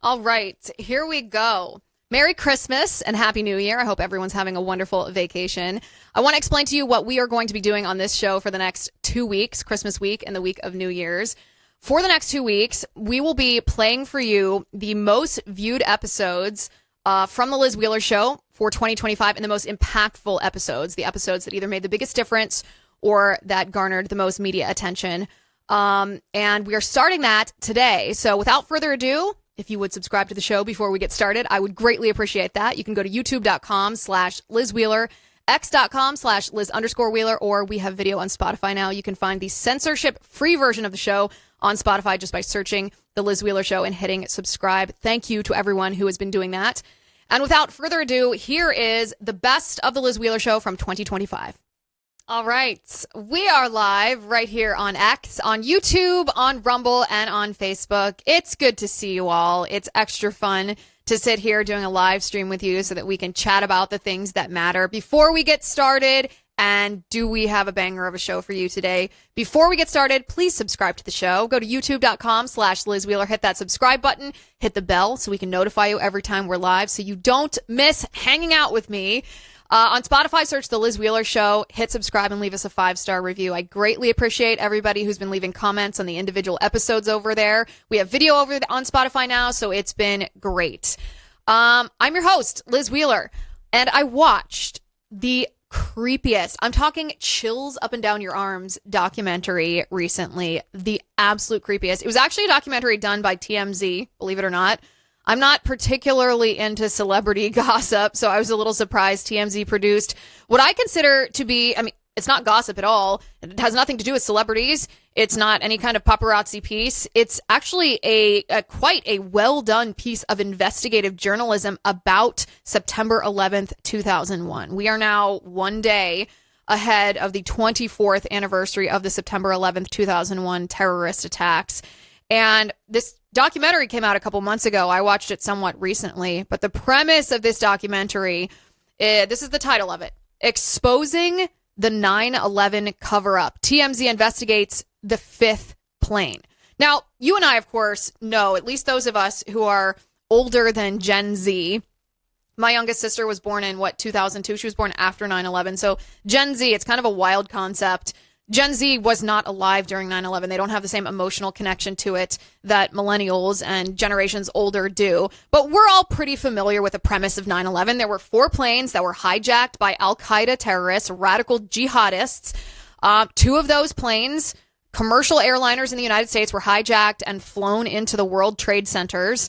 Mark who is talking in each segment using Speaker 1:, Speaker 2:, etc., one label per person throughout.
Speaker 1: All right, here we go. Merry Christmas and Happy New Year. I hope everyone's having a wonderful vacation. I want to explain to you what we are going to be doing on this show for the next 2 weeks, Christmas week and the week of New Year's. For the next 2 weeks, we will be playing for you the most viewed episodes from the Liz Wheeler Show for 2025 and the most impactful episodes, the episodes that either made the biggest difference or that garnered the most media attention. And we are starting that today. So without further ado, if you would subscribe to the show before we get started, I would greatly appreciate that. You can go to youtube.com/Liz Wheeler, x.com/Liz_Wheeler, or we have video on Spotify now. You can find the censorship-free version of the show on Spotify just by searching The Liz Wheeler Show and hitting subscribe. Thank you to everyone who has been doing that. And without further ado, here is the best of The Liz Wheeler Show from 2025. All right, we are live right here on X, on YouTube, on Rumble, and on Facebook. It's good to see you all. It's extra fun to sit here doing a live stream with you so that we can chat about the things that matter. Before we get started, and do we have a banger of a show for you today? Before we get started, please subscribe to the show. Go to youtube.com/Liz Wheeler, hit that subscribe button, hit the bell so we can notify you every time we're live so you don't miss hanging out with me. On Spotify, search The Liz Wheeler Show, hit subscribe, and leave us a 5-star review. I greatly appreciate everybody who's been leaving comments on the individual episodes over there. We have video over on Spotify now, so it's been great. I'm your host, Liz Wheeler, and I watched the creepiest, I'm talking chills up and down your arms documentary recently. The absolute creepiest. It was actually a documentary done by TMZ, believe it or not. I'm not particularly into celebrity gossip, so I was a little surprised TMZ produced what I consider to be, it's not gossip at all. It has nothing to do with celebrities. It's not any kind of paparazzi piece. It's actually a quite a well-done piece of investigative journalism about September 11th, 2001. We are now one day ahead of the 24th anniversary of the September 11th, 2001 terrorist attacks. And this documentary came out a couple months ago. I watched it somewhat recently, but the premise of this documentary, this is the title of it: Exposing the 9/11 Cover-Up. TMZ Investigates the Fifth Plane. Now, you and I, of course, know, at least those of us who are older than Gen Z. My youngest sister was born in, 2002? She was born after 9/11. So Gen Z, it's kind of a wild concept. Gen Z was not alive during 9/11. They don't have the same emotional connection to it that millennials and generations older do. But we're all pretty familiar with the premise of 9/11. There were 4 planes that were hijacked by Al-Qaeda terrorists, radical jihadists. 2 of those planes, commercial airliners in the United States, were hijacked and flown into the World Trade Center's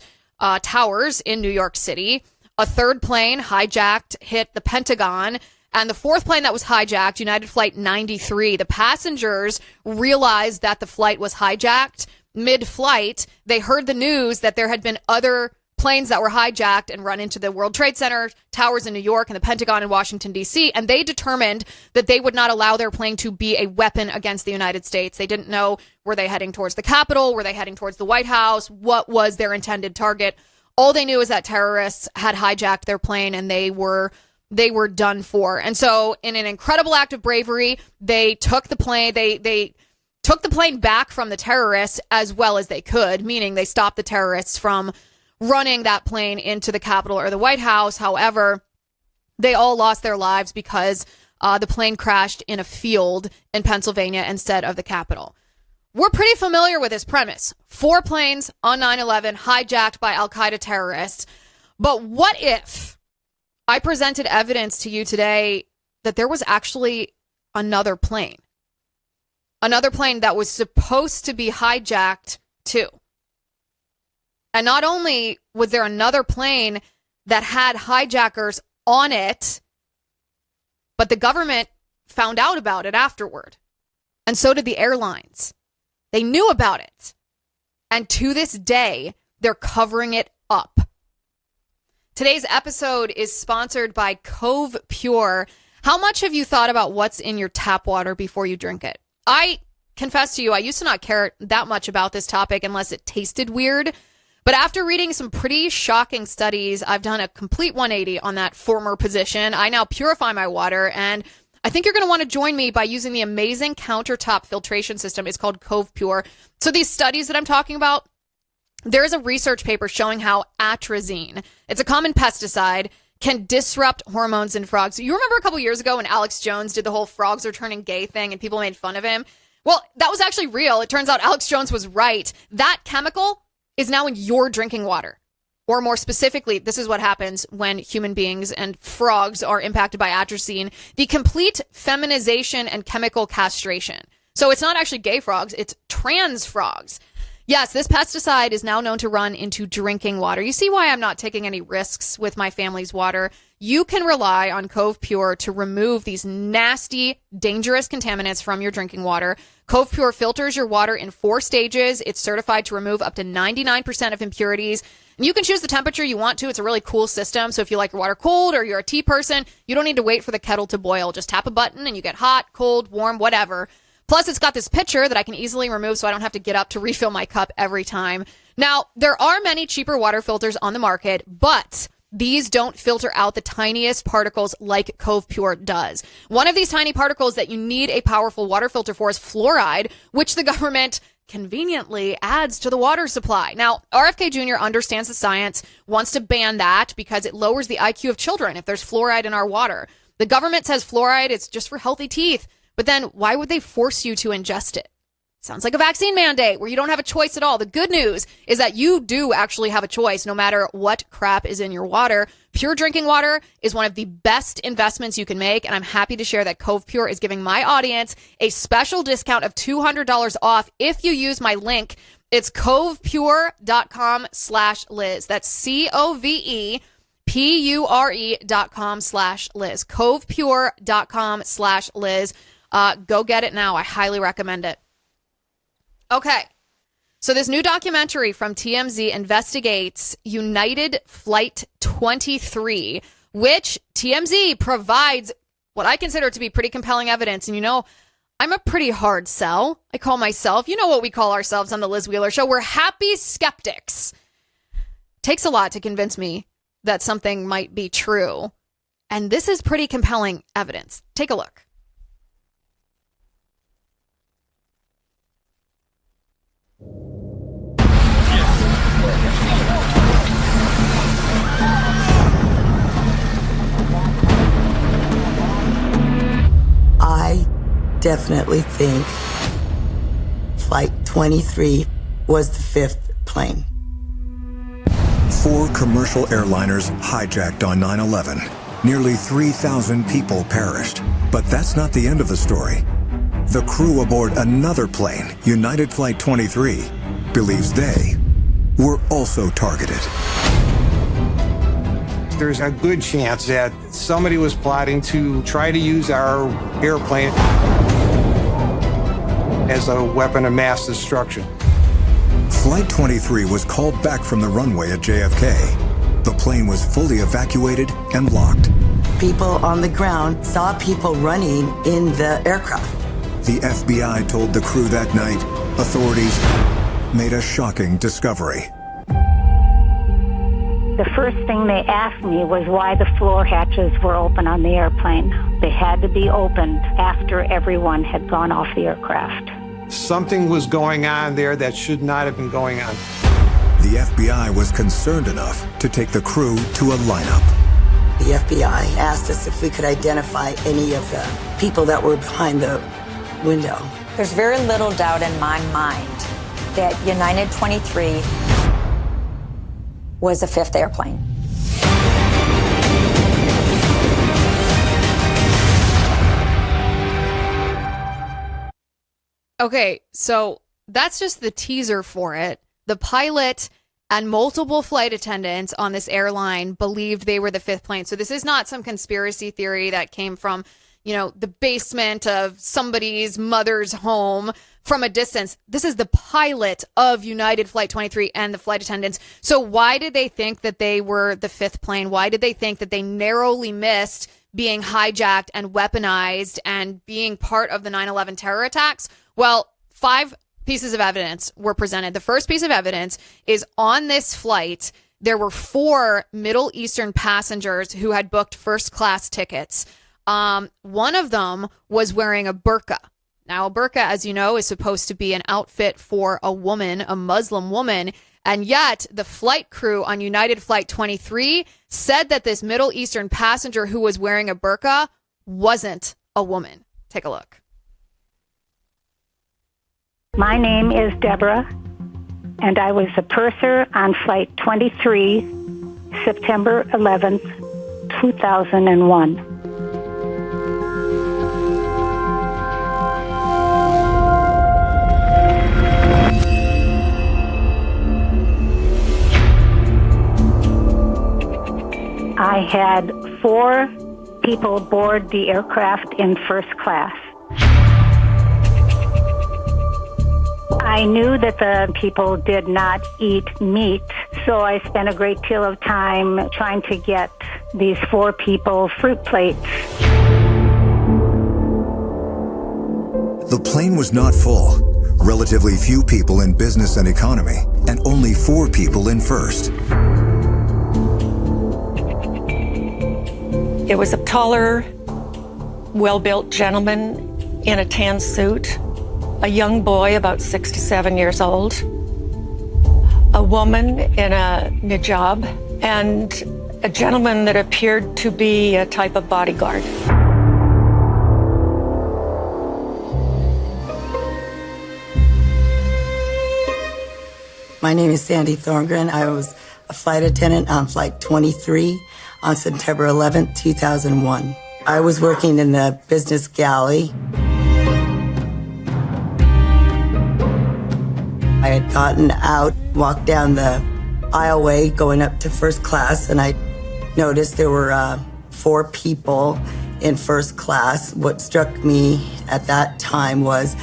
Speaker 1: towers in New York City. A 3rd plane hijacked, hit the Pentagon. And the 4th plane that was hijacked, United Flight 93, the passengers realized that the flight was hijacked. Mid-flight, they heard the news that there had been other planes that were hijacked and run into the World Trade Center towers in New York and the Pentagon in Washington, D.C., and they determined that they would not allow their plane to be a weapon against the United States. They didn't know, were they heading towards the Capitol? Were they heading towards the White House? What was their intended target? All they knew is that terrorists had hijacked their plane and they were done for. And so in an incredible act of bravery, they took the plane, they took the plane back from the terrorists as well as they could, meaning they stopped the terrorists from running that plane into the Capitol or the White House. However, they all lost their lives because the plane crashed in a field in Pennsylvania instead of the Capitol. We're pretty familiar with this premise. 4 planes on 9/11 hijacked by Al-Qaeda terrorists. But what if I presented evidence to you today that there was actually another plane that was supposed to be hijacked too? And not only was there another plane that had hijackers on it, but the government found out about it afterward. And so did the airlines. They knew about it. And to this day, they're covering it up. Today's episode is sponsored by Cove Pure. How much have you thought about what's in your tap water before you drink it? I confess to you, I used to not care that much about this topic unless it tasted weird. But after reading some pretty shocking studies, I've done a complete 180 on that former position. I now purify my water, and I think you're going to want to join me by using the amazing countertop filtration system. It's called Cove Pure. So these studies that I'm talking about, There is a research paper showing how atrazine, it's a common pesticide, can disrupt hormones in frogs. You remember a couple years ago when Alex Jones did the whole frogs are turning gay thing and people made fun of him? Well, that was actually real. It turns out Alex Jones was right. That chemical is now in your drinking water. Or more specifically, this is what happens when human beings and frogs are impacted by atrazine, the complete feminization and chemical castration. So it's not actually gay frogs, it's trans frogs. Yes, this pesticide is now known to run into drinking water. You see why I'm not taking any risks with my family's water. You can rely on Cove Pure to remove these nasty, dangerous contaminants from your drinking water. Cove Pure filters your water in 4 stages. It's certified to remove up to 99% of impurities. And you can choose the temperature you want to. It's a really cool system. So if you like your water cold or you're a tea person, you don't need to wait for the kettle to boil. Just tap a button and you get hot, cold, warm, whatever. Plus, it's got this pitcher that I can easily remove so I don't have to get up to refill my cup every time. Now, there are many cheaper water filters on the market, but these don't filter out the tiniest particles like Cove Pure does. One of these tiny particles that you need a powerful water filter for is fluoride, which the government conveniently adds to the water supply. Now, RFK Jr. understands the science, wants to ban that because it lowers the IQ of children if there's fluoride in our water. The government says fluoride is just for healthy teeth. But then why would they force you to ingest it? Sounds like a vaccine mandate where you don't have a choice at all. The good news is that you do actually have a choice no matter what crap is in your water. Pure drinking water is one of the best investments you can make. And I'm happy to share that Cove Pure is giving my audience a special discount of $200 off if you use my link. It's covepure.com/Liz. That's COVEPURE.com/Liz. Covepure.com/Liz. Go get it now. I highly recommend it. Okay. So this new documentary from TMZ Investigates United Flight 23, which TMZ provides what I consider to be pretty compelling evidence. And you know, I'm a pretty hard sell. I call myself, you know what we call ourselves on the Liz Wheeler Show. We're happy skeptics. Takes a lot to convince me that something might be true. And this is pretty compelling evidence. Take a look.
Speaker 2: I definitely think Flight 23 was the 5th plane.
Speaker 3: 4 commercial airliners hijacked on 9/11. Nearly 3,000 people perished. But that's not the end of the story. The crew aboard another plane, United Flight 23, believes they were also targeted.
Speaker 4: There's a good chance that somebody was plotting to try to use our airplane as a weapon of mass destruction.
Speaker 3: Flight 23 was called back from the runway at JFK. The plane was fully evacuated and locked.
Speaker 2: People on the ground saw people running in the aircraft.
Speaker 3: The FBI told the crew that night authorities made a shocking discovery.
Speaker 5: The first thing they asked me was why the floor hatches were open on the airplane. They had to be opened after everyone had gone off the aircraft.
Speaker 4: Something was going on there that should not have been going on.
Speaker 3: The FBI was concerned enough to take the crew to a lineup.
Speaker 2: The FBI asked us if we could identify any of the people that were behind the window.
Speaker 6: There's very little doubt in my mind that United 23 was the 5th airplane.
Speaker 1: Okay, so that's just the teaser for it. The pilot and multiple flight attendants on this airline believed they were the 5th plane. So this is not some conspiracy theory that came from, you know, the basement of somebody's mother's home from a distance. This is the pilot of United Flight 23 and the flight attendants. So why did they think that they were the 5th plane? Why did they think that they narrowly missed being hijacked and weaponized and being part of the 9/11 terror attacks? Well, 5 pieces of evidence were presented. The first piece of evidence is on this flight, there were 4 Middle Eastern passengers who had booked first class tickets. One of them was wearing a burqa. Now, a burqa, as you know, is supposed to be an outfit for a woman, a Muslim woman. And yet, the flight crew on United Flight 23 said that this Middle Eastern passenger who was wearing a burqa wasn't a woman. Take a look.
Speaker 5: My name is Deborah, and I was a purser on Flight 23, September 11th, 2001. I had 4 people board the aircraft in first class. I knew that the people did not eat meat, so I spent a great deal of time trying to get these 4 people fruit plates.
Speaker 3: The plane was not full. Relatively few people in business and economy, and only 4 people in first.
Speaker 7: It was a taller, well-built gentleman in a tan suit, a young boy about 6 to 7 years old, a woman in a hijab, and a gentleman that appeared to be a type of bodyguard.
Speaker 2: My name is Sandy Thorngren. I was a flight attendant on Flight 23 on September 11th, 2001. I was working in the business galley. I had gotten out, walked down the aisleway going up to first class, and I noticed there were 4 people in first class. What struck me at that time was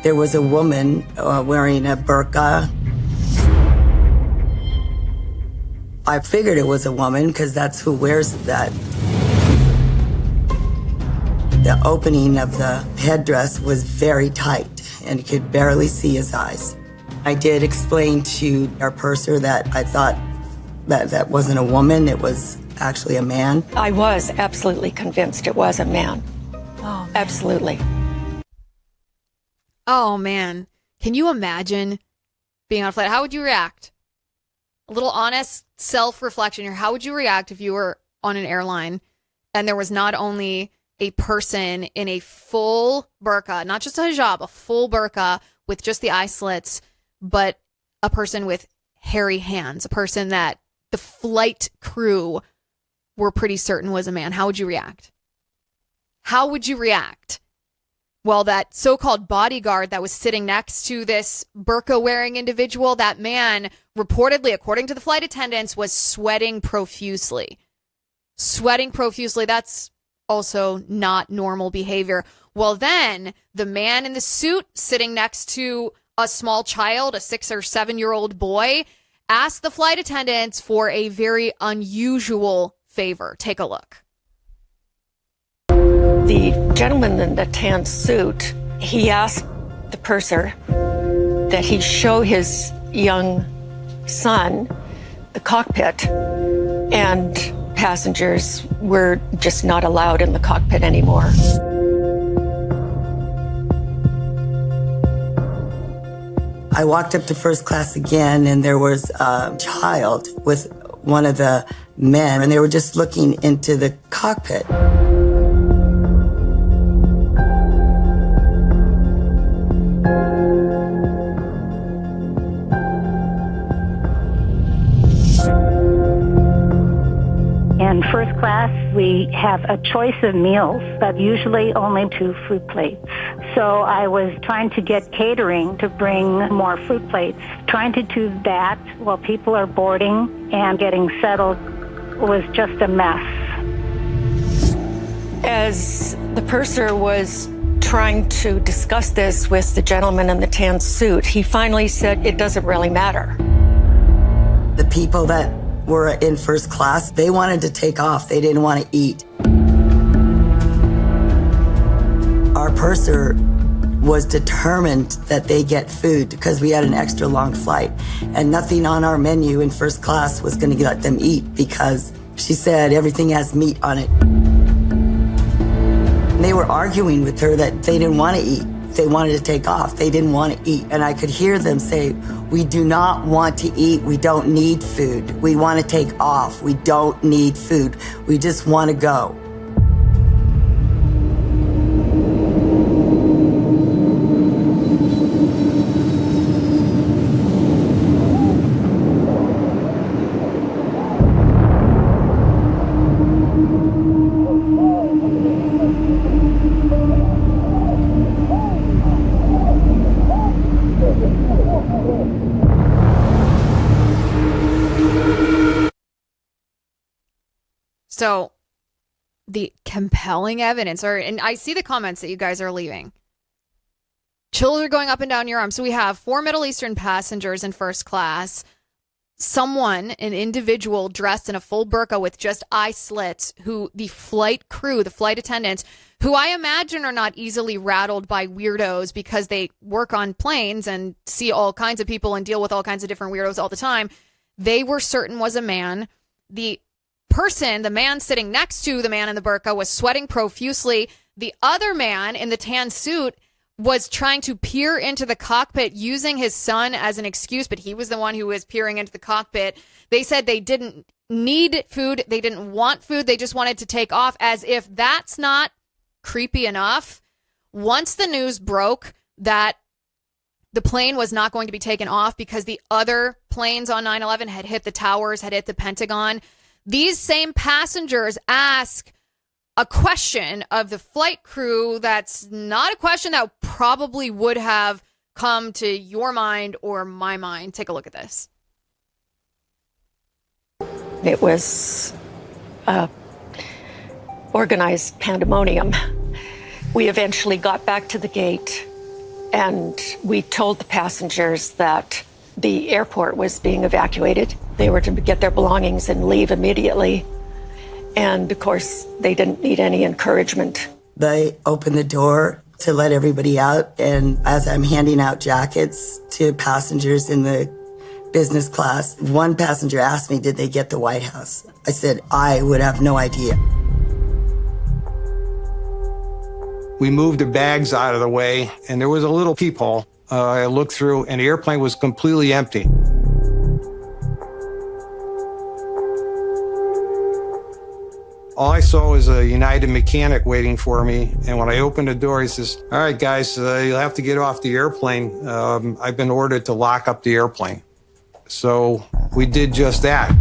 Speaker 2: there was a woman wearing a burqa. I figured it was a woman because that's who wears that. The opening of the headdress was very tight and you could barely see his eyes. I did explain to our purser that I thought that that wasn't a woman, it was actually a man.
Speaker 7: I was absolutely convinced it was a man.
Speaker 1: Oh, man.
Speaker 7: Absolutely.
Speaker 1: Oh, man. Can you imagine being on a flight? How would you react? A little honest self-reflection here. How would you react if you were on an airline and there was not only a person in a full burqa, not just a hijab, a full burqa with just the eye slits, but a person with hairy hands, a person that the flight crew were pretty certain was a man? How would you react? How would you react? Well, that so-called bodyguard that was sitting next to this burqa-wearing individual, that man reportedly, according to the flight attendants, was sweating profusely. Sweating profusely, that's also not normal behavior. Well, then the man in the suit sitting next to a small child, a 6 or 7-year-old boy, asked the flight attendants for a very unusual favor. Take a look.
Speaker 7: The gentleman in the tan suit, he asked the purser that he show his young son the cockpit, and passengers were just not allowed in the cockpit anymore.
Speaker 2: I walked up to first class again, and there was a child with one of the men, and they were just looking into the cockpit.
Speaker 5: In first class, we have a choice of meals, but usually only 2 fruit plates. So I was trying to get catering to bring more fruit plates. Trying to do that while people are boarding and getting settled was just a mess. As
Speaker 7: the purser was trying to discuss this with the gentleman in the tan suit, he finally said, it doesn't really matter.
Speaker 2: The people that were in first class, they wanted to take off. They didn't want to eat. Our purser was determined that they get food because we had an extra long flight, and nothing on our menu in first class was going to let them eat because she said everything has meat on it. And they were arguing with her that they didn't want to eat. They wanted to take off. They didn't want to eat. And I could hear them say, we do not want to eat. We don't need food. We want to take off. We don't need food. We just want to go.
Speaker 1: So the compelling evidence, and I see the comments that you guys are leaving. Chills are going up and down your arm. So we have 4 Middle Eastern passengers in first class. Someone, an individual dressed in a full burqa with just eye slits, who the flight crew, the flight attendants, who I imagine are not easily rattled by weirdos because they work on planes and see all kinds of people and deal with all kinds of different weirdos all the time. They were certain was a man. The person, the man sitting next to the man in the burqa, was sweating profusely. The other man in the tan suit was trying to peer into the cockpit using his son as an excuse, but he was the one who was peering into the cockpit. They said they didn't need food. They didn't want food. They just wanted to take off, as if that's not creepy enough. Once the news broke that the plane was not going to be taken off because the other planes on 9/11 had hit the towers, had hit the Pentagon, these same passengers ask a question of the flight crew that's not a question that probably would have come to your mind or my mind. Take a look at this.
Speaker 7: It was organized pandemonium. We eventually got back to the gate and we told the passengers that the airport was being evacuated. They were to get their belongings and leave immediately. And of course, they didn't need any encouragement.
Speaker 2: They opened the door to let everybody out. And as I'm handing out jackets to passengers in the business class, one passenger asked me, did they get the White House? I said, I would have no idea.
Speaker 4: We moved the bags out of the way, and there was a little peephole. I looked through, and the airplane was completely empty. All I saw was a United mechanic waiting for me, and when I opened the door, he says, all right, guys, you'll have to get off the airplane. I've been ordered to lock up the airplane. So we did just that.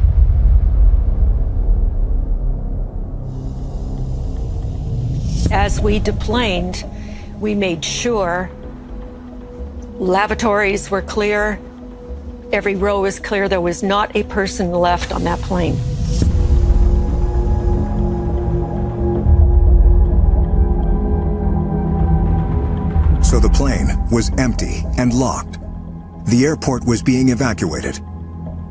Speaker 7: As we deplaned, we made sure lavatories were clear, every row was clear. There was not a person left on that plane.
Speaker 3: So the plane was empty and locked. The airport was being evacuated.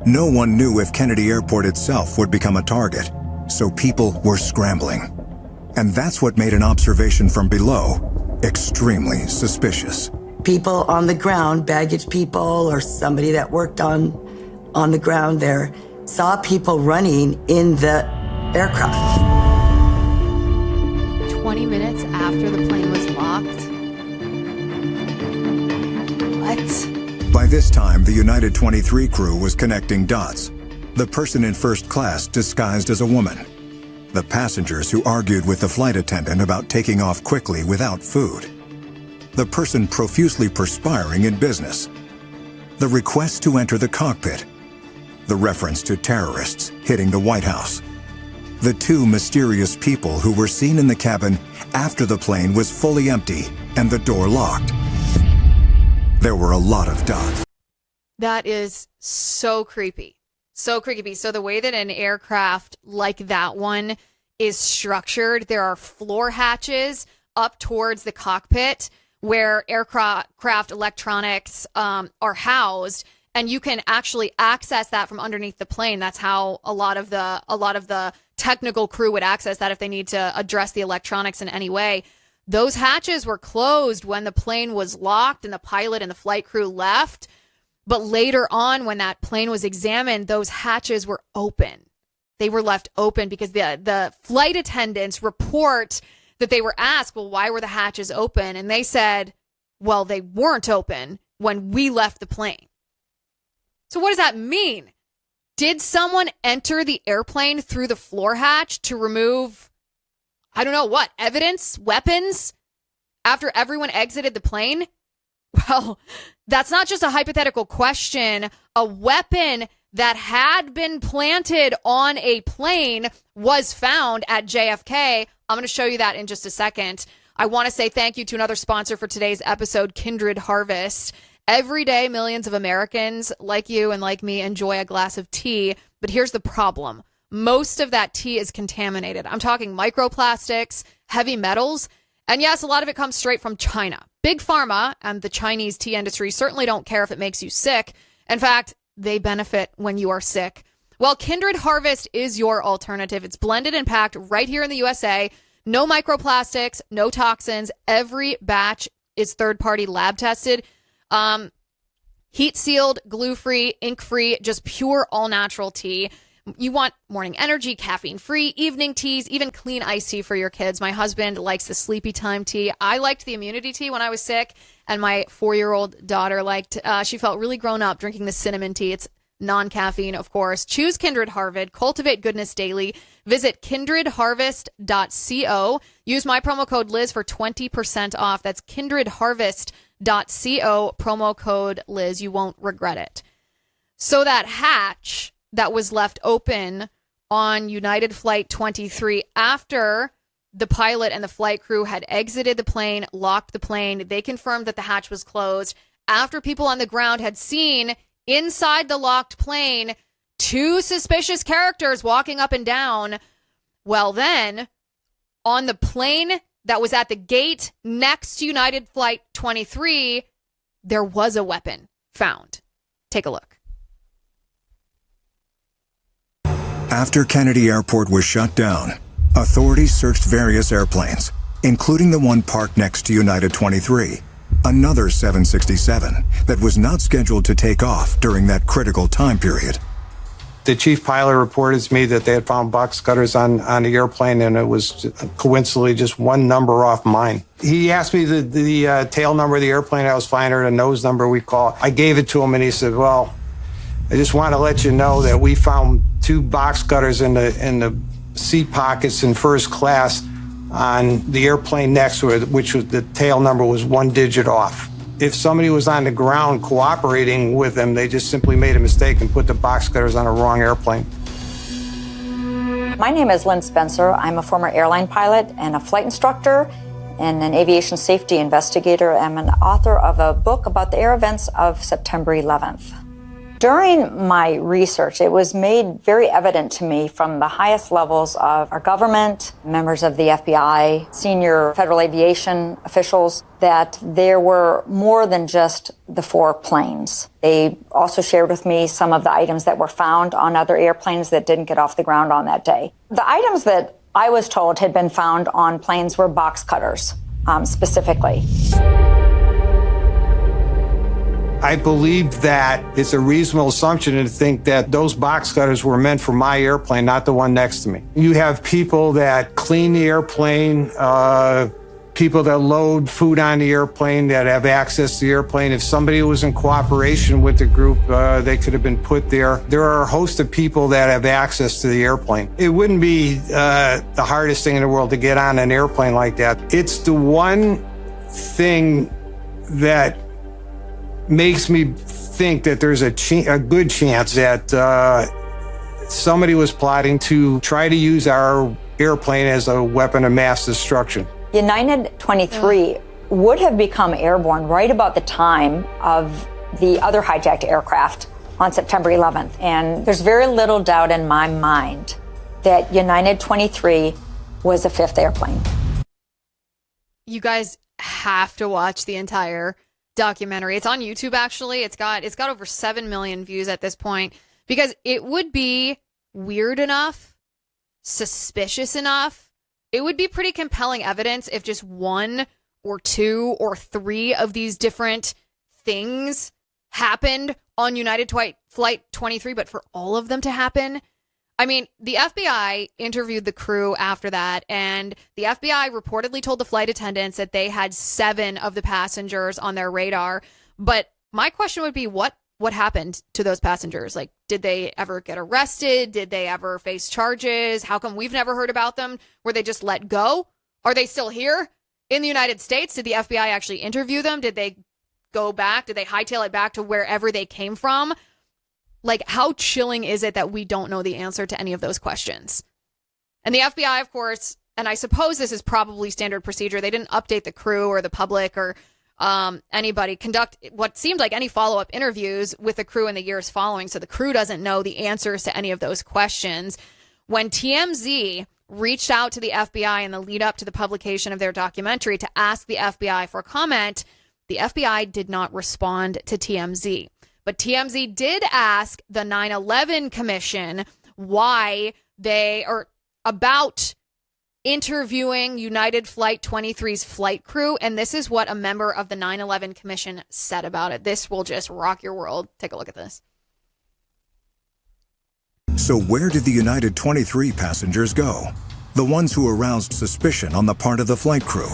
Speaker 3: No one knew if Kennedy Airport itself would become a target, so people were scrambling. And that's what made an observation from below extremely suspicious.
Speaker 2: People on the ground, baggage people or somebody that worked on the ground there, saw people running in the aircraft.
Speaker 1: 20 minutes after the plane was locked? What?
Speaker 3: By this time, the United 23 crew was connecting dots. The person in first class disguised as a woman. The passengers who argued with the flight attendant about taking off quickly without food. The person profusely perspiring in business. The request to enter the cockpit. The reference to terrorists hitting the White House. The 2 mysterious people who were seen in the cabin after the plane was fully empty and the door locked. There were a lot of dots.
Speaker 1: That is so creepy. So creepy. So the way that an aircraft like that one is structured, there are floor hatches up towards the cockpit where aircraft electronics are housed, and you can actually access that from underneath the plane. That's how a lot of the technical crew would access that if they need to address the electronics in any way. Those hatches were closed when the plane was locked and the pilot and the flight crew left. But later on, when that plane was examined, those hatches were open. They were left open because the flight attendants report that they were asked, well, why were the hatches open? And they said, Well, they weren't open when we left the plane. So what does that mean? Did someone enter the airplane through the floor hatch to remove, I don't know what, evidence, weapons, after everyone exited the plane? Well, that's not just a hypothetical question. A weapon that had been planted on a plane was found at JFK. I'm going to show you that in just a second. I want to say thank you to another sponsor for today's episode, Kindred Harvest. Every day, millions of Americans like you and like me enjoy a glass of tea. But here's the problem. Most of that tea is contaminated. I'm talking microplastics, heavy metals. And yes, a lot of it comes straight from China. Big Pharma and the Chinese tea industry certainly don't care if it makes you sick. In fact, they benefit when you are sick. Well, Kindred Harvest is your alternative. It's blended and packed right here in the USA. No microplastics, no toxins. Every batch is third-party lab tested. Heat sealed, glue-free, ink-free, just pure all-natural tea. You want morning energy, caffeine-free, evening teas, even clean iced tea for your kids. My husband likes the sleepy time tea. I liked the immunity tea when I was sick, and my 4-year-old daughter she felt really grown up drinking the cinnamon tea. It's non-caffeine, of course. Choose Kindred Harvest. Cultivate goodness daily. Visit kindredharvest.co. Use my promo code Liz for 20% off. That's kindredharvest.co, promo code Liz. You won't regret it. So that hatch that was left open on United Flight 23 after the pilot and the flight crew had exited the plane, locked the plane, they confirmed that the hatch was closed. After people on the ground had seen inside the locked plane 2 suspicious characters walking up and down, well then, on the plane that was at the gate next to United Flight 23, there was a weapon found. Take a look.
Speaker 3: After Kennedy Airport was shut down, authorities searched various airplanes, including the one parked next to United 23, another 767 that was not scheduled to take off during that critical time period.
Speaker 4: The chief pilot reported to me that they had found box cutters on the airplane, and it was coincidentally just one number off mine. He asked me the tail number of the airplane I was flying, or the nose number we call it. I gave it to him, and he said, well, I just want to let you know that we found 2 box cutters in the seat pockets in first class on the airplane next to it, which was the tail number was 1 digit off. If somebody was on the ground cooperating with them, they just simply made a mistake and put the box cutters on a wrong airplane.
Speaker 6: My name is Lynn Spencer. I'm a former airline pilot and a flight instructor and an aviation safety investigator. I'm an author of a book about the air events of September 11th. During my research, it was made very evident to me from the highest levels of our government, members of the FBI, senior federal aviation officials, that there were more than just the 4 planes. They also shared with me some of the items that were found on other airplanes that didn't get off the ground on that day. The items that I was told had been found on planes were box cutters, specifically.
Speaker 4: I believe that it's a reasonable assumption to think that those box cutters were meant for my airplane, not the one next to me. You have people that clean the airplane, people that load food on the airplane, that have access to the airplane. If somebody was in cooperation with the group, they could have been put there. There are a host of people that have access to the airplane. It wouldn't be the hardest thing in the world to get on an airplane like that. It's the one thing that makes me think that there's a good chance that somebody was plotting to try to use our airplane as a weapon of mass destruction.
Speaker 6: United 23 would have become airborne right about the time of the other hijacked aircraft on September 11th. And there's very little doubt in my mind that United 23 was a 5th airplane.
Speaker 1: You guys have to watch the entire documentary. It's on YouTube, actually. It's got over 7 million views at this point, because it would be weird enough, suspicious enough. It would be pretty compelling evidence if just 1 or 2 or 3 of these different things happened on United Flight 23, but for all of them to happen, I mean, the FBI interviewed the crew after that, and the FBI reportedly told the flight attendants that they had 7 of the passengers on their radar. But my question would be, what happened to those passengers? Like, did they ever get arrested? Did they ever face charges? How come we've never heard about them? Were they just let go? Are they still here in the United States? Did the FBI actually interview them? Did they go back? Did they hightail it back to wherever they came from? Like, how chilling is it that we don't know the answer to any of those questions? And the FBI, of course, and I suppose this is probably standard procedure, they didn't update the crew or the public or anybody, conduct what seemed like any follow-up interviews with the crew in the years following, so the crew doesn't know the answers to any of those questions. When TMZ reached out to the FBI in the lead up to the publication of their documentary to ask the FBI for comment, the FBI did not respond to TMZ. But TMZ did ask the 9/11 Commission why they are about interviewing United Flight 23's flight crew. And this is what a member of the 9/11 Commission said about it. This will just rock your world. Take a look at this.
Speaker 3: So where did the United 23 passengers go? The ones who aroused suspicion on the part of the flight crew.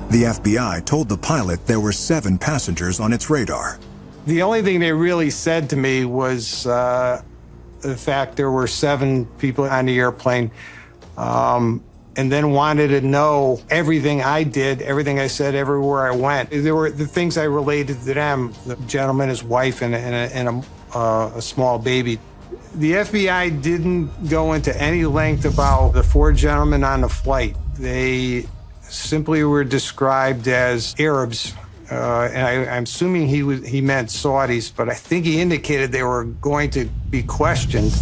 Speaker 3: The FBI told the pilot there were 7 passengers on its radar.
Speaker 4: The only thing they really said to me was the fact there were 7 people on the airplane, and then wanted to know everything I did, everything I said, everywhere I went. There were the things I related to them, the gentleman, his wife, and a small baby. The FBI didn't go into any length about the 4 gentlemen on the flight. They simply were described as Arabs, and I'm assuming he meant Saudis, but I think he indicated they were going to be questioned.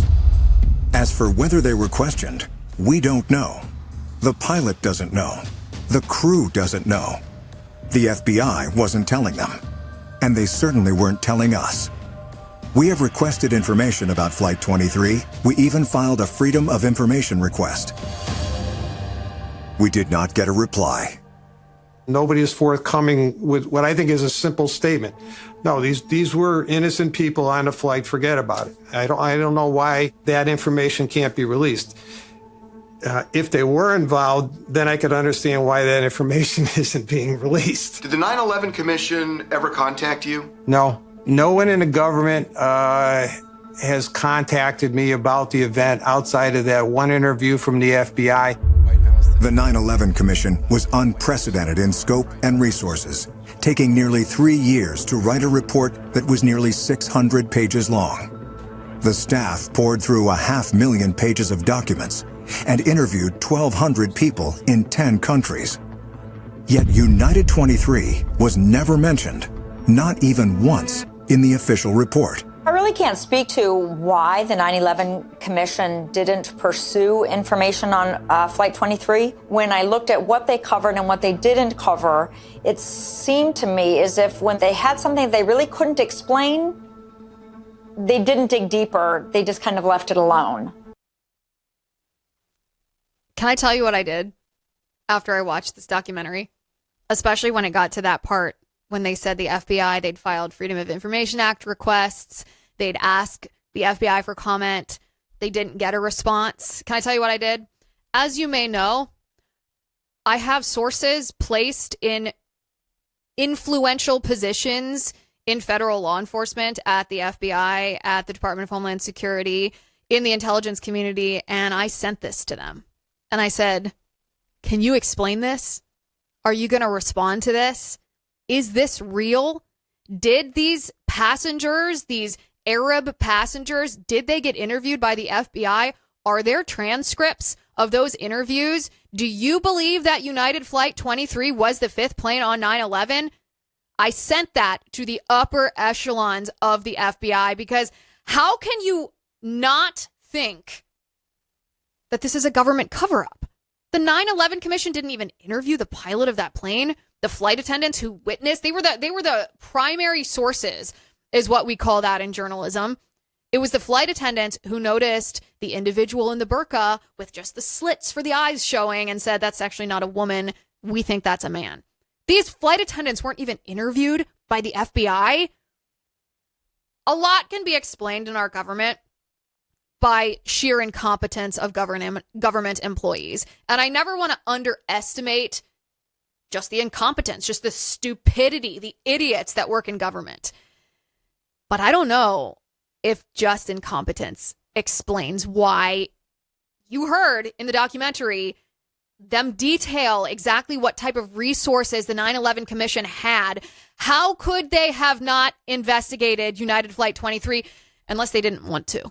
Speaker 3: As for whether they were questioned, we don't know. The pilot doesn't know. The crew doesn't know. The FBI wasn't telling them. And they certainly weren't telling us. We have requested information about Flight 23. We even filed a Freedom of Information request. We did not get a reply.
Speaker 4: Nobody is forthcoming with what I think is a simple statement. No, these were innocent people on the flight. Forget about it. I don't know why that information can't be released. If they were involved, then I could understand why that information isn't being released.
Speaker 8: Did the 9/11 Commission ever contact you?
Speaker 4: No. No one in the government has contacted me about the event outside of that one interview from the FBI.
Speaker 3: The 9/11 Commission was unprecedented in scope and resources, taking nearly 3 years to write a report that was nearly 600 pages long. The staff poured through 500,000 pages of documents and interviewed 1,200 people in 10 countries. Yet United 23 was never mentioned, not even once, in the official report.
Speaker 6: I really can't speak to why the 9/11 Commission didn't pursue information on Flight 23. When I looked at what they covered and what they didn't cover, it seemed to me as if when they had something they really couldn't explain, they didn't dig deeper. They just kind of left it alone.
Speaker 1: Can I tell you what I did after I watched this documentary? Especially when it got to that part when they said the FBI, they'd filed Freedom of Information Act requests. They'd ask the FBI for comment. They didn't get a response. Can I tell you what I did? As you may know, I have sources placed in influential positions in federal law enforcement, at the FBI, at the Department of Homeland Security, in the intelligence community, and I sent this to them. And I said, can you explain this? Are you going to respond to this? Is this real? Did these passengers, these Arab passengers, did they get interviewed by the FBI? Are there transcripts of those interviews? Do you believe that United Flight 23 was the 5th plane on 9/11? I sent that to the upper echelons of the FBI, because how can you not think that this is a government cover-up? The 9/11 Commission didn't even interview the pilot of that plane. The flight attendants who witnessed, they were the primary sources, is what we call that in journalism. It was the flight attendants who noticed the individual in the burqa with just the slits for the eyes showing and said, that's actually not a woman. We think that's a man. These flight attendants weren't even interviewed by the FBI. a lot can be explained in our government by sheer incompetence of government employees. And I never want to underestimate just the incompetence, just the stupidity, the idiots that work in government. But I don't know if just incompetence explains why you heard in the documentary them detail exactly what type of resources the 9/11 Commission had. How could they have not investigated United Flight 23 unless they didn't want to?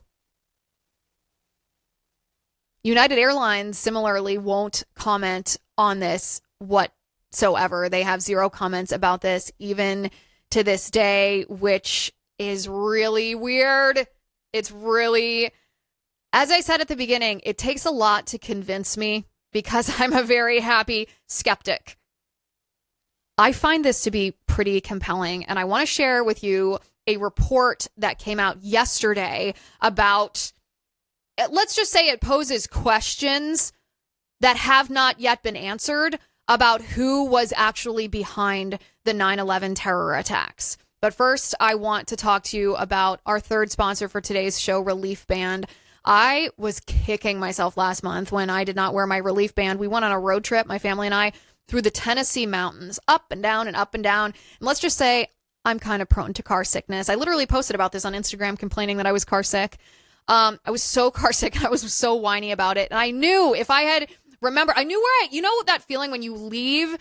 Speaker 1: United Airlines similarly won't comment on this whatsoever. They have zero comments about this even to this day, which is really weird. It's really, as I said at the beginning, it takes a lot to convince me because I'm a very happy skeptic. I find this to be pretty compelling, and I want to share with you a report that came out yesterday about, let's just say it poses questions that have not yet been answered about who was actually behind the 9/11 terror attacks. But first, I want to talk to you about our third sponsor for today's show, Relief Band. I was kicking myself last month when I did not wear my Relief Band. We went on a road trip, my family and I, through the Tennessee mountains, up and down and up and down. And let's just say I'm kind of prone to car sickness. I literally posted about this on Instagram complaining that I was car sick. I was so car sick and I was so whiny about it. And I knew if I had I knew where you know that feeling when you leave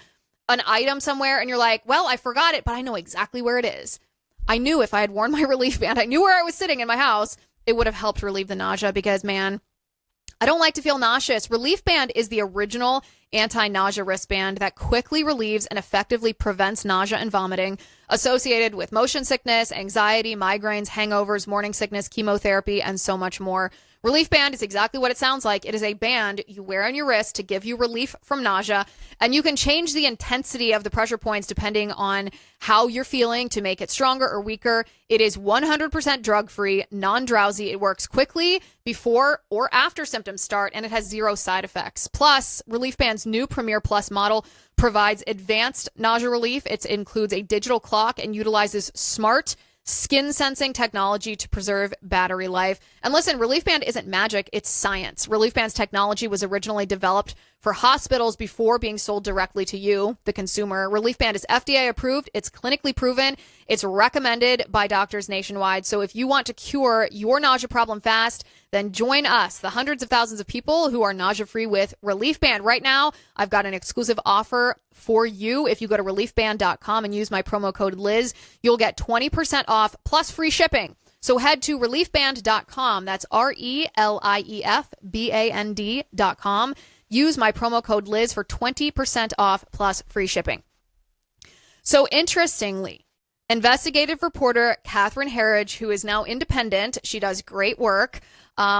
Speaker 1: an item somewhere and you're like, well, I forgot it, but I know exactly where it is. I knew if I had worn my Relief Band, I knew where I was sitting in my house, it would have helped relieve the nausea because, man, I don't like to feel nauseous. Relief Band is the original anti-nausea wristband that quickly relieves and effectively prevents nausea and vomiting associated with motion sickness, anxiety, migraines, hangovers, morning sickness, chemotherapy, and so much more. Relief Band is exactly what it sounds like. It is a band you wear on your wrist to give you relief from nausea, and you can change the intensity of the pressure points depending on how you're feeling to make it stronger or weaker. It is 100% drug-free, non-drowsy. It works quickly before or after symptoms start, and it has zero side effects. Plus, Relief Band's new Premier Plus model provides advanced nausea relief. It includes a digital clock and utilizes smart skin sensing technology to preserve battery life. And listen, Relief Band isn't magic, it's science. Relief Band's technology was originally developed for hospitals before being sold directly to you, the consumer. Relief Band is FDA approved, it's clinically proven, it's recommended by doctors nationwide. So if you want to cure your nausea problem fast, then join us, the hundreds of thousands of people who are nausea-free with Relief Band. Right now, I've got an exclusive offer for you. If you go to reliefband.com and use my promo code Liz, you'll get 20% off plus free shipping. So head to reliefband.com. That's RELIEFBAND.com. Use my promo code Liz for 20% off plus free shipping. So interestingly, investigative reporter Catherine Herridge, who is now independent, she does great work.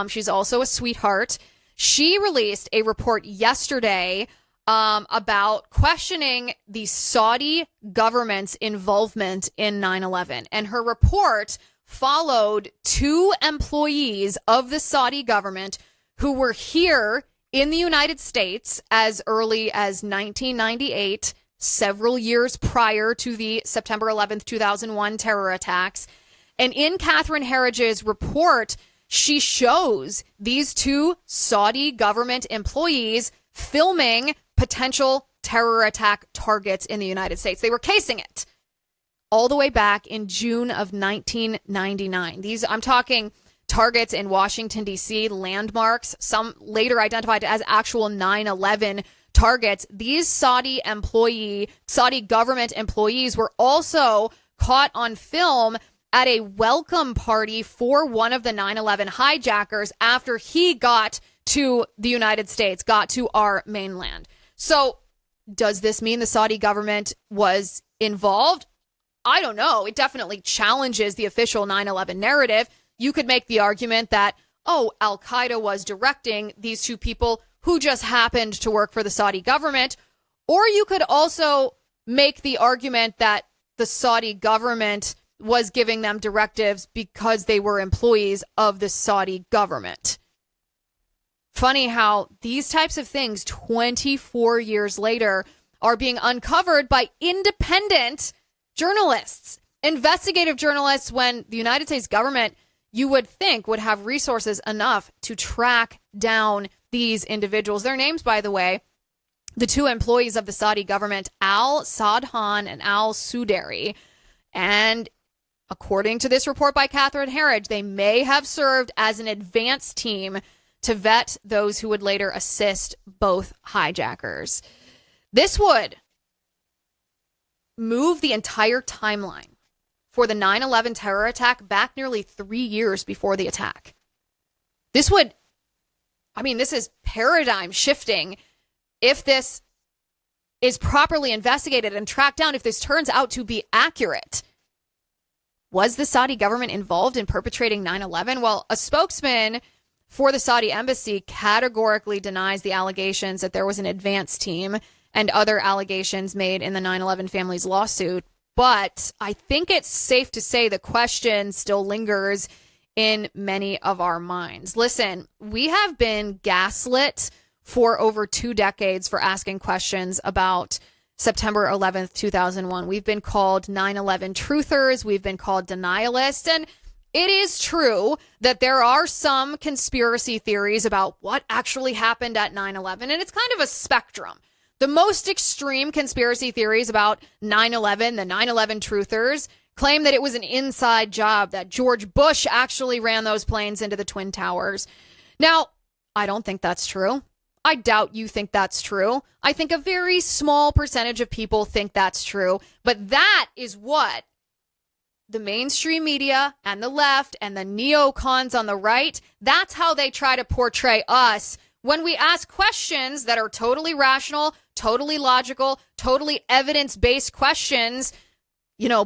Speaker 1: She's also a sweetheart. She released a report yesterday about questioning the Saudi government's involvement in 9/11. And her report followed two employees of the Saudi government who were here in the United States as early as 1998, several years prior to the September 11th, 2001 terror attacks. And in Catherine Herridge's report, she shows these two Saudi government employees filming potential terror attack targets in the United States. They were casing it all the way back in June of 1999. I'm talking targets in Washington, D.C., landmarks, some later identified as actual 9/11 targets. These Saudi government employees were also caught on film at a welcome party for one of the 9/11 hijackers after he got to the United States, got to our mainland. So does this mean the Saudi government was involved? I don't know. It definitely challenges the official 9/11 narrative. You could make the argument that, Al-Qaeda was directing these two people who just happened to work for the Saudi government. Or you could also make the argument that the Saudi government was giving them directives because they were employees of the Saudi government. Funny how these types of things 24 years later are being uncovered by independent journalists. investigative journalists, when the United States government, you would think, would have resources enough to track down these individuals. Their names, by the way, the two employees of the Saudi government, Al Sadhan and Al Sudari. And according to this report by Catherine Herridge, they may have served as an advance team to vet those who would later assist both hijackers. This would move the entire timeline for the 9/11 terror attack back nearly 3 years before the attack. This is paradigm shifting if this is properly investigated and tracked down, if this turns out to be accurate. Was the Saudi government involved in perpetrating 9/11? Well, a spokesman for the Saudi embassy categorically denies the allegations that there was an advance team and other allegations made in the 9/11 family's lawsuit. But I think it's safe to say the question still lingers in many of our minds. Listen, we have been gaslit for over 2 decades for asking questions about September 11th, 2001. We've been called 9/11 truthers. We've been called denialists. And it is true that there are some conspiracy theories about what actually happened at 9/11. And it's kind of a spectrum. The most extreme conspiracy theories about 9/11, the 9/11 truthers, claim that it was an inside job, that George Bush actually ran those planes into the Twin Towers. Now, I don't think that's true. I doubt you think that's true. I think a very small percentage of people think that's true. But that is what the mainstream media and the left and the neocons on the right, that's how they try to portray us when we ask questions that are totally rational, totally logical, totally evidence-based questions,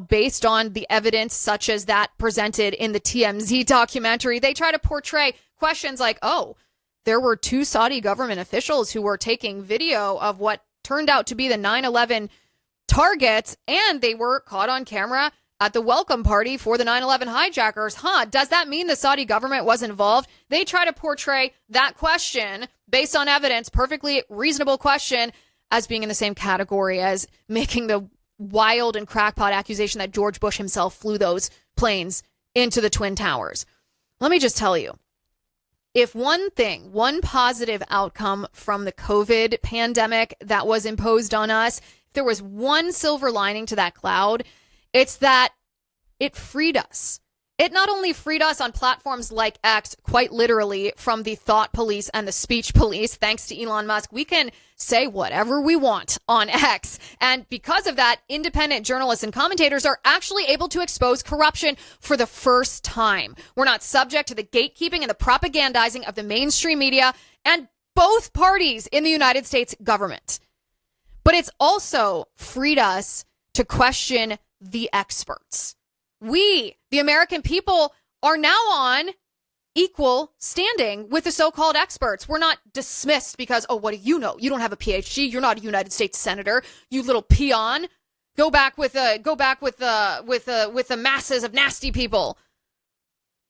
Speaker 1: based on the evidence such as that presented in the TMZ documentary. They try to portray questions like, oh, there were 2 Saudi government officials who were taking video of what turned out to be the 9/11 targets, and they were caught on camera at the welcome party for the 9/11 hijackers. Does that mean the Saudi government was involved? They try to portray that question based on evidence, perfectly reasonable question, as being in the same category as making the wild and crackpot accusation that George Bush himself flew those planes into the Twin Towers. Let me just tell you, if one positive outcome from the COVID pandemic that was imposed on us, if there was one silver lining to that cloud, it's that it freed us. It not only freed us on platforms like X, quite literally, from the thought police and the speech police. Thanks to Elon Musk, we can say whatever we want on X. And because of that, independent journalists and commentators are actually able to expose corruption for the first time. We're not subject to the gatekeeping and the propagandizing of the mainstream media and both parties in the United States government. But it's also freed us to question the experts. We, the American people, are now on equal standing with the so-called experts. We're not dismissed because, oh, what do you know? You don't have a PhD. You're not a United States senator. You little peon. Go back with the masses of nasty people.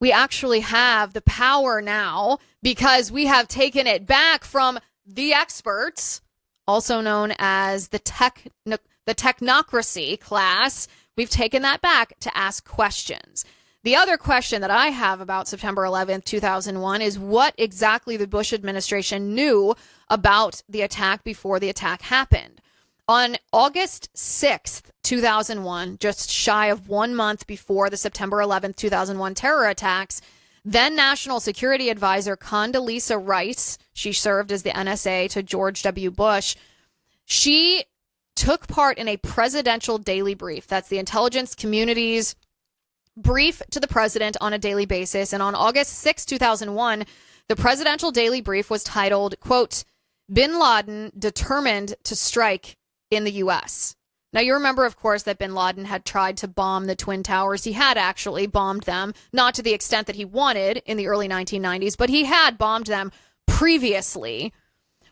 Speaker 1: We actually have the power now because we have taken it back from the experts, also known as the technocracy class. We've taken that back to ask questions. The other question that I have about September 11th, 2001 is what exactly the Bush administration knew about the attack before the attack happened. On August 6th, 2001, just shy of 1 month before the September 11th, 2001 terror attacks, then National Security Advisor Condoleezza Rice, she served as the NSA to George W. Bush, she took part in a presidential daily brief. That's the intelligence community's brief to the president on a daily basis. And on August 6, 2001, the presidential daily brief was titled, quote, Bin Laden determined to strike in the U.S. Now, you remember, of course, that bin Laden had tried to bomb the Twin Towers. He had actually bombed them, not to the extent that he wanted in the early 1990s, but he had bombed them previously.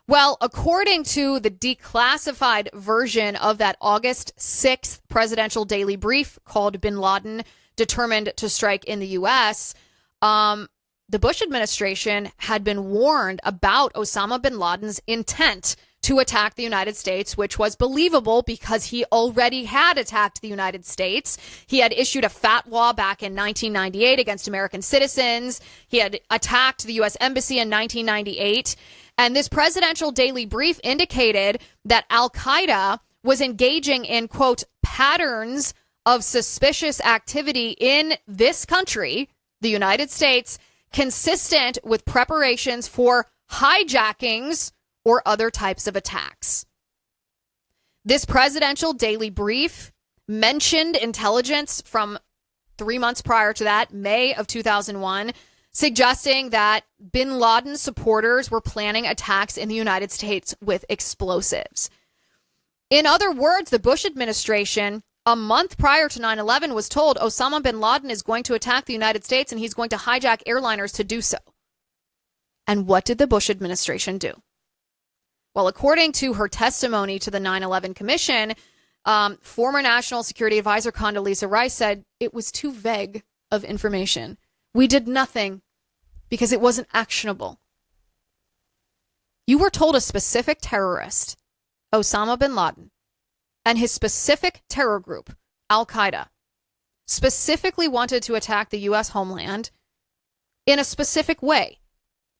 Speaker 1: Well, according to the declassified version of that August 6th presidential daily brief called Bin Laden Determined to Strike in the U.S., the Bush administration had been warned about Osama bin Laden's intent to attack the United States, which was believable because he already had attacked the United States. He had issued a fatwa back in 1998 against American citizens. He had attacked the U.S. Embassy in 1998. And this presidential daily brief indicated that Al-Qaeda was engaging in, quote, patterns of suspicious activity in this country, the United States, consistent with preparations for hijackings or other types of attacks. This presidential daily brief mentioned intelligence from 3 months prior to that, May of 2001, suggesting that bin Laden supporters were planning attacks in the United States with explosives. In other words, the Bush administration, a month prior to 9/11, was told Osama bin Laden is going to attack the United States and he's going to hijack airliners to do so. And what did the Bush administration do? Well, according to her testimony to the 9/11 Commission, former National Security Advisor Condoleezza Rice said it was too vague of information. We did nothing because it wasn't actionable. You were told a specific terrorist, Osama bin Laden, and his specific terror group, Al-Qaeda, specifically wanted to attack the U.S. homeland in a specific way,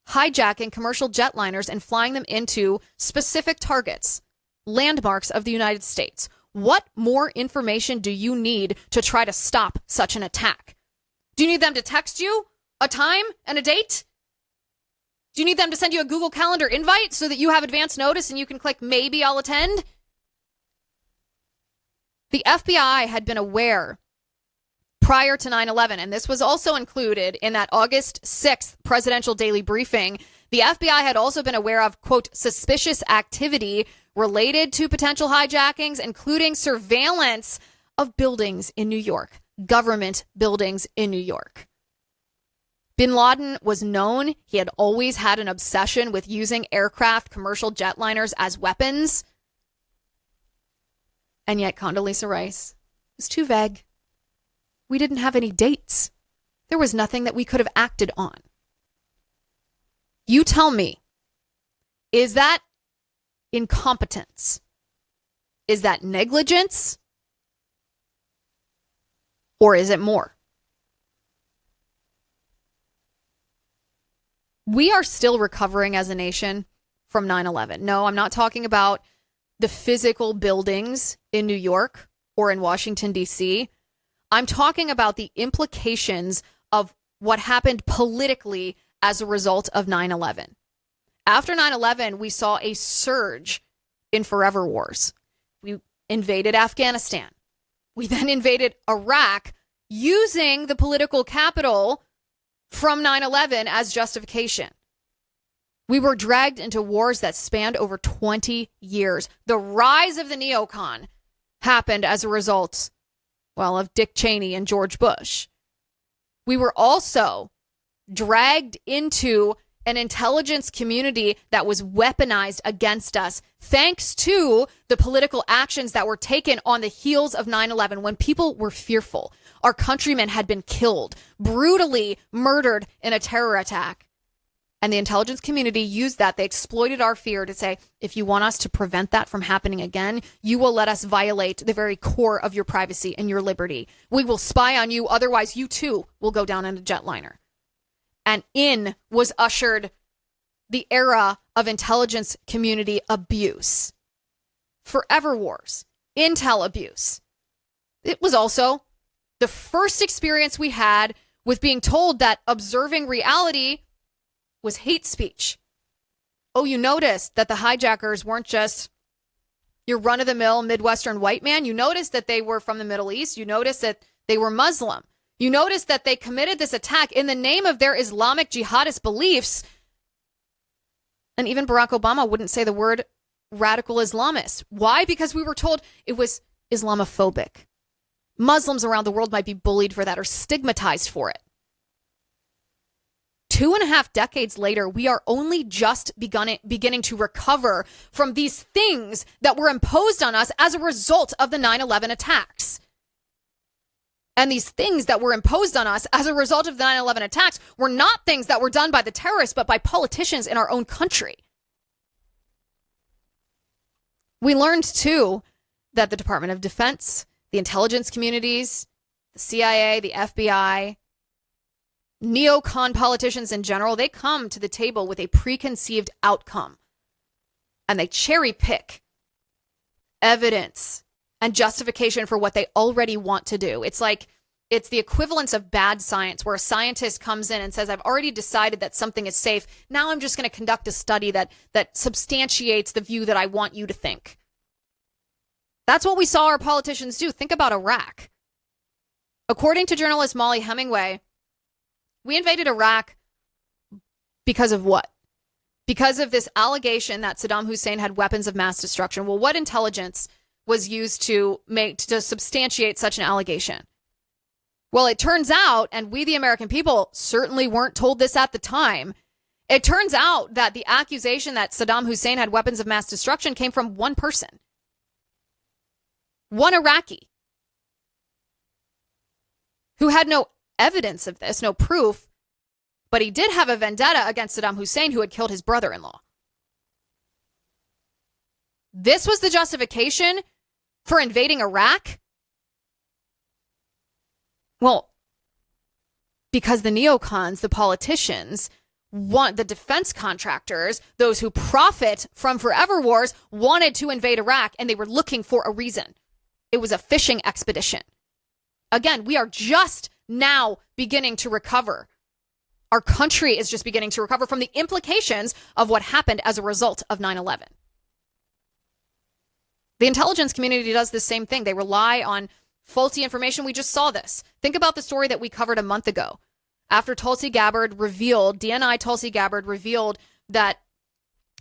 Speaker 1: hijacking commercial jetliners and flying them into specific targets, landmarks of the United States. What more information do you need to try to stop such an attack? Do you need them to text you a time and a date? Do you need them to send you a Google Calendar invite so that you have advance notice and you can click maybe I'll attend? The FBI had been aware prior to 9/11, and this was also included in that August 6th presidential daily briefing. The FBI had also been aware of, quote, suspicious activity related to potential hijackings, including surveillance of buildings in New York, government buildings in New York. Bin Laden was known. He had always had an obsession with using aircraft, commercial jetliners as weapons. And yet Condoleezza Rice was too vague. We didn't have any dates. There was nothing that we could have acted on. You tell me, is that incompetence? Is that negligence? Or is it more? We are still recovering as a nation from 9/11. No, I'm not talking about the physical buildings in New York or in Washington, D.C. I'm talking about the implications of what happened politically as a result of 9/11. After 9/11, we saw a surge in forever wars. We invaded Afghanistan. We then invaded Iraq using the political capital from 9/11 as justification. We were dragged into wars that spanned over 20 years. The rise of the neocon happened as a result, well, of Dick Cheney and George Bush. We were also dragged into an intelligence community that was weaponized against us, thanks to the political actions that were taken on the heels of 9/11, when people were fearful. Our countrymen had been killed, brutally murdered in a terror attack. And the intelligence community used that. They exploited our fear to say, if you want us to prevent that from happening again, you will let us violate the very core of your privacy and your liberty. We will spy on you. Otherwise, you too will go down in a jetliner. And in was ushered the era of intelligence community abuse. Forever wars, intel abuse. It was also the first experience we had with being told that observing reality was hate speech. Oh, you noticed that the hijackers weren't just your run-of-the-mill Midwestern white man. You noticed that they were from the Middle East. You noticed that they were Muslim. You noticed that they committed this attack in the name of their Islamic jihadist beliefs. And even Barack Obama wouldn't say the word radical Islamist. Why? Because we were told it was Islamophobic. Muslims around the world might be bullied for that or stigmatized for it. 2.5 decades later, we are only just beginning to recover from these things that were imposed on us as a result of the 9/11 attacks. And these things that were imposed on us as a result of the 9/11 attacks were not things that were done by the terrorists, but by politicians in our own country. We learned, too, that the Department of Defense, the intelligence communities, the CIA, the FBI, neocon politicians in general, they come to the table with a preconceived outcome. And they cherry pick evidence and justification for what they already want to do. It's like, it's the equivalence of bad science, where a scientist comes in and says, I've already decided that something is safe. Now I'm just going to conduct a study that substantiates the view that I want you to think. That's what we saw our politicians do. Think about Iraq. According to journalist Molly Hemingway, we invaded Iraq because of what? Because of this allegation that Saddam Hussein had weapons of mass destruction. Well, what intelligence was used to substantiate such an allegation? Well, it turns out, and we the American people certainly weren't told this at the time, it turns out that the accusation that Saddam Hussein had weapons of mass destruction came from one person. One Iraqi. Who had no evidence of this, no proof, but he did have a vendetta against Saddam Hussein, who had killed his brother-in-law. This was the justification for invading Iraq? Well, because the neocons, the politicians, want the defense contractors, those who profit from forever wars, wanted to invade Iraq, and they were looking for a reason. It was a fishing expedition. Again, we are just now beginning to recover. Our country is just beginning to recover from the implications of what happened as a result of 9/11. The intelligence community does the same thing. They rely on faulty information. We just saw this. Think about the story that we covered a month ago. After Tulsi Gabbard revealed, DNI Tulsi Gabbard revealed that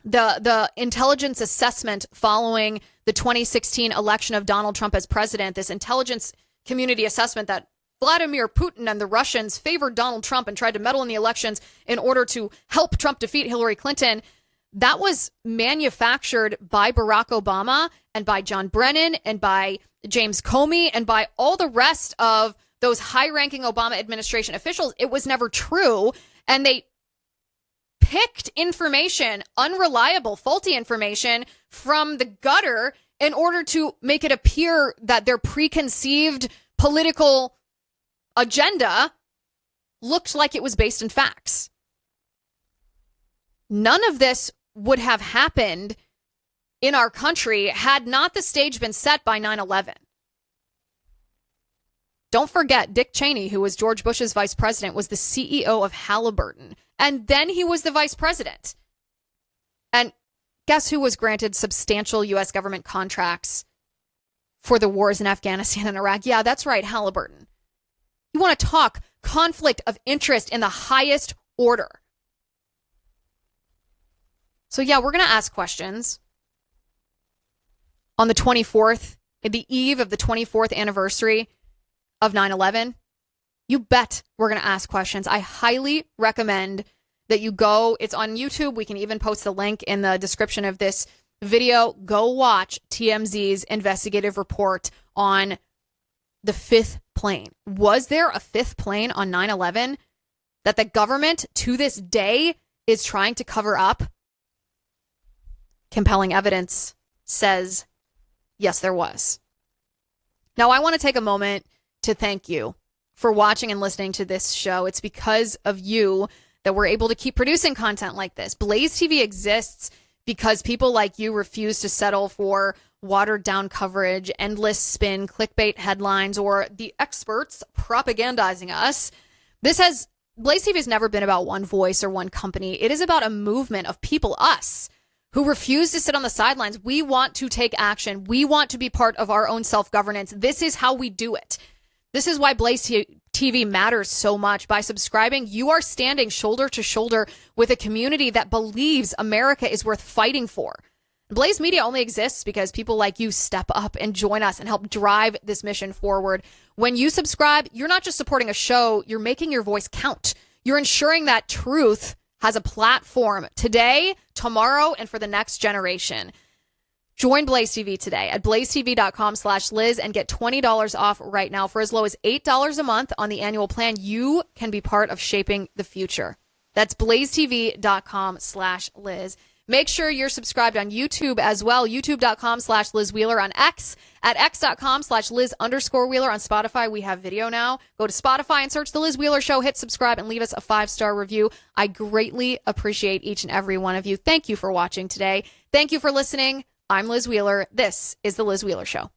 Speaker 1: the intelligence assessment following the 2016 election of Donald Trump as president, this intelligence community assessment that Vladimir Putin and the Russians favored Donald Trump and tried to meddle in the elections in order to help Trump defeat Hillary Clinton, that was manufactured by Barack Obama and by John Brennan and by James Comey and by all the rest of those high-ranking Obama administration officials. It was never true, and they picked information, unreliable, faulty information from the gutter in order to make it appear that their preconceived political agenda looked like it was based in facts. None of this would have happened in our country had not the stage been set by 9/11. Don't forget, Dick Cheney, who was George Bush's vice president, was the CEO of Halliburton. And then he was the vice president. And guess who was granted substantial U.S. government contracts for the wars in Afghanistan and Iraq? Yeah, that's right, Halliburton. You want to talk conflict of interest in the highest order. So yeah, we're going to ask questions on the 24th, at the eve of the 24th anniversary of 9/11. You bet we're going to ask questions. I highly recommend that you go. It's on YouTube. We can even post the link in the description of this video. Go watch TMZ's investigative report on the fifth plane. Was there a fifth plane on 9/11 that the government to this day is trying to cover up? Compelling evidence says, yes, there was. Now, I want to take a moment to thank you for watching and listening to this show. It's because of you that we're able to keep producing content like this. Blaze TV exists because people like you refuse to settle for watered down coverage, endless spin, clickbait headlines, or the experts propagandizing us. Blaze TV has never been about one voice or one company. It is about a movement of people, us, who refuse to sit on the sidelines. We want to take action. We want to be part of our own self-governance. This is how we do it. This is why Blaze TV matters so much. By subscribing, you are standing shoulder to shoulder with a community that believes America is worth fighting for. Blaze Media only exists because people like you step up and join us and help drive this mission forward. When you subscribe, you're not just supporting a show, you're making your voice count. You're ensuring that truth has a platform today, tomorrow, and for the next generation. Join Blaze TV today at blazetv.com/Liz and get $20 off right now. For as low as $8 a month on the annual plan, you can be part of shaping the future. That's blazetv.com/Liz. Make sure you're subscribed on YouTube as well. YouTube.com/Liz Wheeler on X. At X.com/Liz_Wheeler on Spotify. We have video now. Go to Spotify and search The Liz Wheeler Show. Hit subscribe and leave us a 5-star review. I greatly appreciate each and every one of you. Thank you for watching today. Thank you for listening. I'm Liz Wheeler. This is The Liz Wheeler Show.